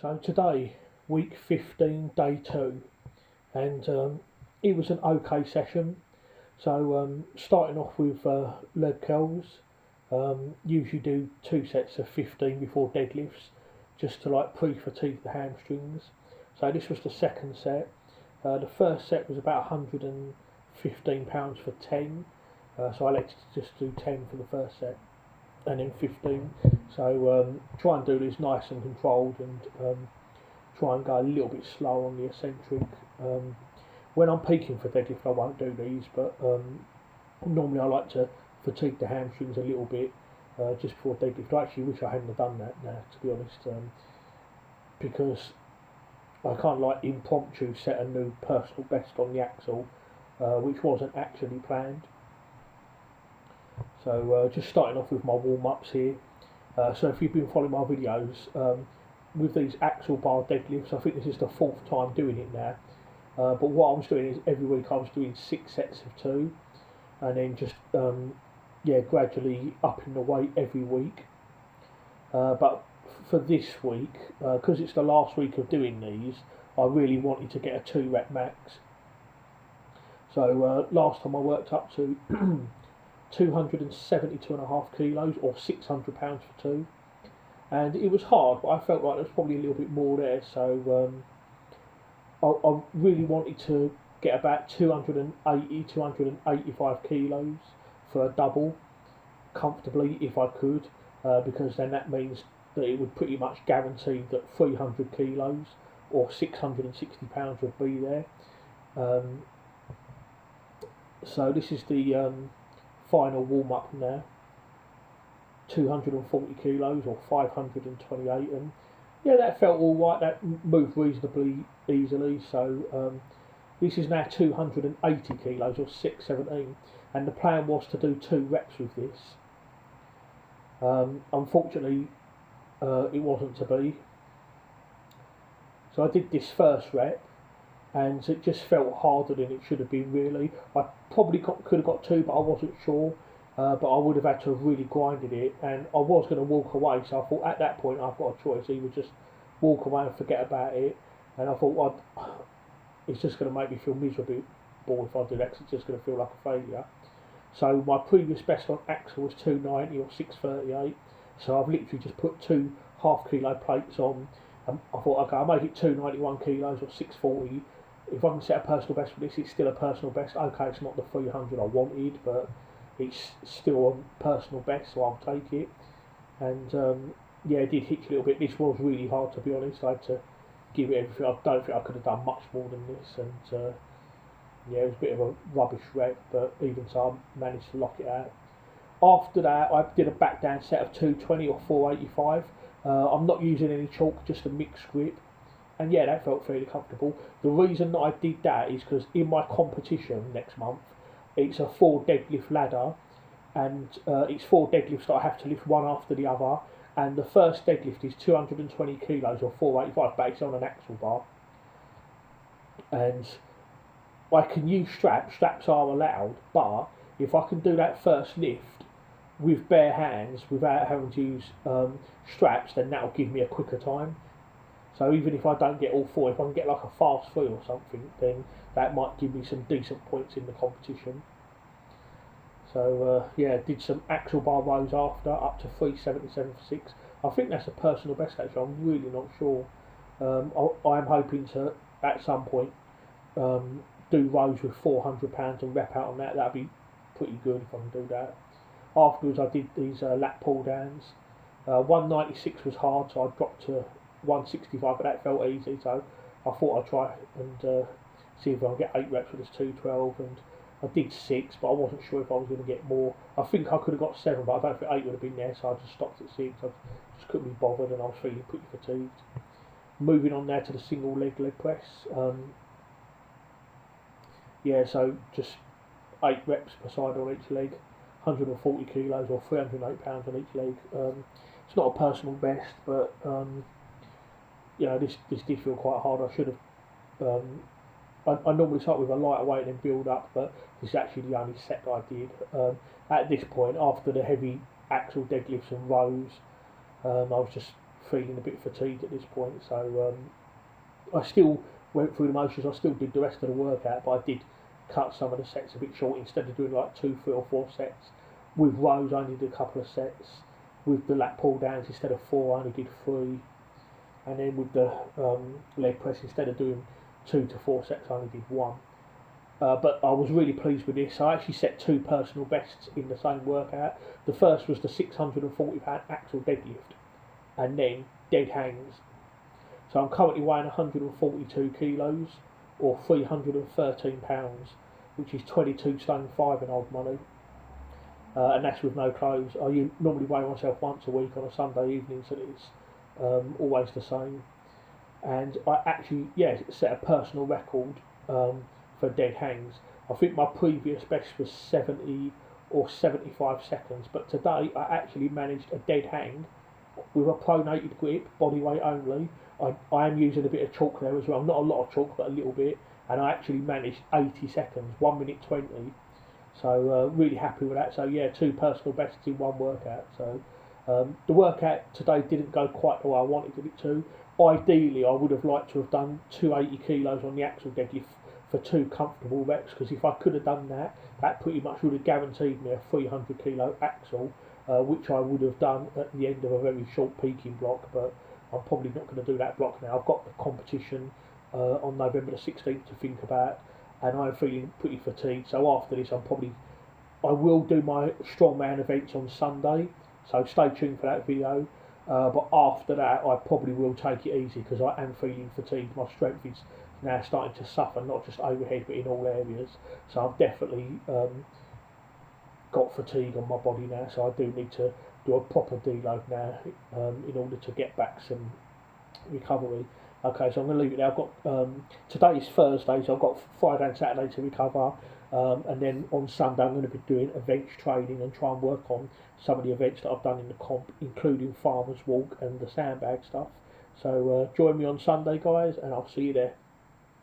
So today, week 15, day 2, and it was an okay session. So starting off with leg curls, usually do 2 sets of 15 before deadlifts, just to like pre-fatigue the hamstrings. So this was the second set. The first set was about 115 pounds for 10, so I elected to just do 10 for the first set and then 15. So try and do this nice and controlled and try and go a little bit slow on the eccentric. Um, when I'm peaking for deadlift, I won't do these, but normally I like to fatigue the hamstrings a little bit just before deadlift. I actually wish I hadn't have done that now, to be honest, because I can't like impromptu set a new personal best on the axle, which wasn't actually planned. So just starting off with my warm ups here. So if you've been following my videos, with these axle bar deadlifts, I think this is the fourth time doing it now. But what I was doing is every week I was doing 6 sets of 2, and then just gradually upping the weight every week. But for this week, because it's the last week of doing these, I really wanted to get a 2 rep max. So last time I worked up to 272.5 kilos or 600 pounds for 2, and it was hard, but I felt like there was probably a little bit more there. So I really wanted to get about 280, 285 kilos for a double comfortably if I could, because then that means that it would pretty much guarantee that 300 kilos or 660 pounds would be there. Um, so this is the final warm up now. 240 kilos or 528, and yeah, that felt all right. That moved reasonably easily. So this is now 280 kilos or 617, and the plan was to do 2 reps with this. Unfortunately, it wasn't to be. So I did this first rep, and it just felt harder than it should have been. Really, I probably could have got 2, but I wasn't sure. But I would have had to have really grinded it, and I was going to walk away. So I thought at that point I've got a choice: either just walk away and forget about it. And I thought, well, it's just going to make me feel miserable if I do that, 'cause it's just going to feel like a failure. So my previous best on axle was 290 or 638. So I've literally just put 2 half-kilo plates on. I thought, okay, I'll make it 291 kilos or 640. If I can set a personal best for this, it's still a personal best. Okay, it's not the 300 I wanted, but it's still a personal best, so I'll take it. And yeah, it did hitch a little bit. This was really hard, to be honest. I had to give it everything. I don't think I could have done much more than this, and yeah, it was a bit of a rubbish rep, but even so, I managed to lock it out. After that, I did a back down set of 220 or 485. I'm not using any chalk, just a mixed grip, and yeah, that felt fairly comfortable. The reason that I did that is because in my competition next month, it's a 4 deadlift ladder, and it's 4 deadlifts that I have to lift one after the other. And the first deadlift is 220 kilos or 485, but it's on an axle bar. And I can use straps. Straps are allowed, but if I can do that first lift with bare hands without having to use straps, then that'll give me a quicker time. So even if I don't get all 4, if I can get like a fast 3 or something, then that might give me some decent points in the competition. So yeah, did some axle bar rows after, up to 377 for 6. I think that's a personal best actually. I'm really not sure. I'm hoping to at some point do rows with 400 pounds and rep out on that. That'd be pretty good if I can do that. Afterwards, I did these lat pull downs. 196 was hard, so I dropped to 165, but that felt easy. So I thought I'd try and see if I can get 8 reps with this 212, and I did 6, but I wasn't sure if I was going to get more. I think I could have got 7, but I don't think 8 would have been there, so I just stopped at 6. I just couldn't be bothered, and I was feeling pretty fatigued. Moving on now to the single leg press. Yeah, so just 8 reps per side on each leg, 140 kilos or 308 pounds on each leg. It's not a personal best, but you know, this did feel quite hard. I should have. I normally start with a lighter weight and then build up, but this is actually the only set that I did. At this point, after the heavy axle deadlifts and rows, I was just feeling a bit fatigued at this point. So I still went through the motions. I still did the rest of the workout, but I did cut some of the sets a bit short. Instead of doing like 2, 3 or 4 sets with rows, I only did a couple of sets. With the lat pull downs, instead of 4, I only did 3. And then with the leg press, instead of doing 2 to 4 sets, I only did 1. But I was really pleased with this. I actually set 2 personal bests in the same workout. The first was the 640-pound axle deadlift, and then dead hangs. So I'm currently weighing 142 kilos, or 313 pounds, which is 22 stone 5 in old money. And that's with no clothes. I normally weigh myself once a week on a Sunday evening, so it's always the same. And I actually, set a personal record for dead hangs. I think my previous best was 70 or 75 seconds, but today I actually managed a dead hang with a pronated grip, body weight only. I am using a bit of chalk there as well, not a lot of chalk, but a little bit, and I actually managed 80 seconds, 1 minute 20. So really happy with that. So yeah, 2 personal bests in 1 workout. So the workout today didn't go quite the way I wanted it to. Ideally, I would have liked to have done 280 kilos on the axle deadlift for 2 comfortable reps, because if I could have done that, that pretty much would have guaranteed me a 300 kilo axle, which I would have done at the end of a very short peaking block. But I'm probably not going to do that block now. I've got the competition on November the 16th to think about, and I'm feeling pretty fatigued. So after this, I will do my strongman events on Sunday, so stay tuned for that video. But after that, I probably will take it easy, because I am feeling fatigued. My strength is now starting to suffer, not just overhead but in all areas. So I've definitely got fatigue on my body now, so I do need to do a proper deload now in order to get back some recovery. Okay, so I'm going to leave it there. I've got today is Thursday, so I've got Friday and Saturday to recover, and then on Sunday I'm going to be doing events training and try and work on some of the events that I've done in the comp, including Farmer's Walk and the sandbag stuff. So join me on Sunday, guys, and I'll see you there.